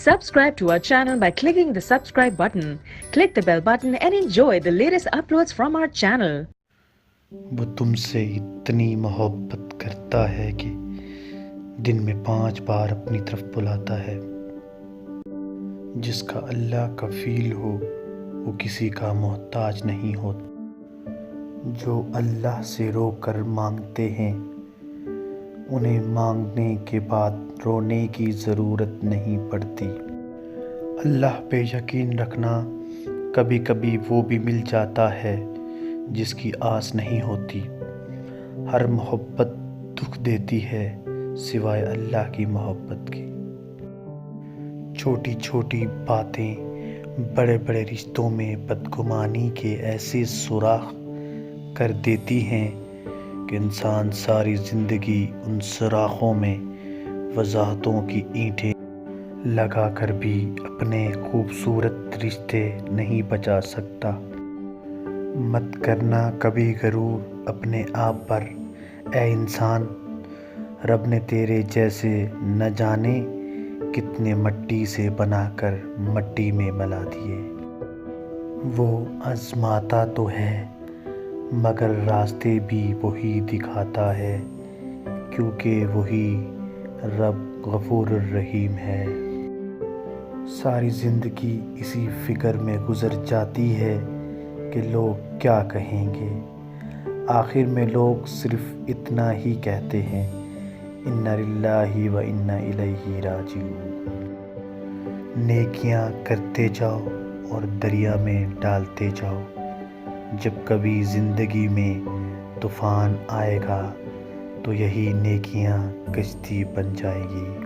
Subscribe to our channel by clicking the subscribe button. Click the bell button and enjoy the latest uploads from our channel. وہ تم سے اتنی محبت کرتا ہے کہ دن میں 5 بار اپنی طرف بلاتا ہے۔ جس کا اللہ کفیل ہو وہ کسی کا محتاج نہیں ہوتا۔ جو اللہ سے رو کر مانگتے ہیں انہیں مانگنے کے بعد رونے کی ضرورت نہیں پڑتی۔ اللہ پہ یقین رکھنا، کبھی کبھی وہ بھی مل جاتا ہے جس کی آس نہیں ہوتی۔ ہر محبت دکھ دیتی ہے سوائے اللہ کی محبت کے۔ چھوٹی چھوٹی باتیں بڑے بڑے رشتوں میں بدگمانی کے ایسے سوراخ کر دیتی ہیں کہ انسان ساری زندگی ان سوراخوں میں وضاحتوں کی اینٹیں لگا کر بھی اپنے خوبصورت رشتے نہیں بچا سکتا۔ مت کرنا کبھی غرور اپنے آپ پر اے انسان، رب نے تیرے جیسے نہ جانے کتنے مٹی سے بنا کر مٹی میں ملا دیے۔ وہ آزماتا تو ہے مگر راستے بھی وہی دکھاتا ہے، کیونکہ وہی رب غفور الرحیم ہے۔ ساری زندگی اسی فکر میں گزر جاتی ہے کہ لوگ کیا کہیں گے۔ آخر میں لوگ صرف اتنا ہی کہتے ہیں، اِنَّ لِلَّهِ وَإِنَّا إِلَيْهِ راجعون۔ نیکیاں کرتے جاؤ اور دریا میں ڈالتے جاؤ، جب کبھی زندگی میں طوفان آئے گا تو یہی نیکیاں کشتی بن جائیں گی۔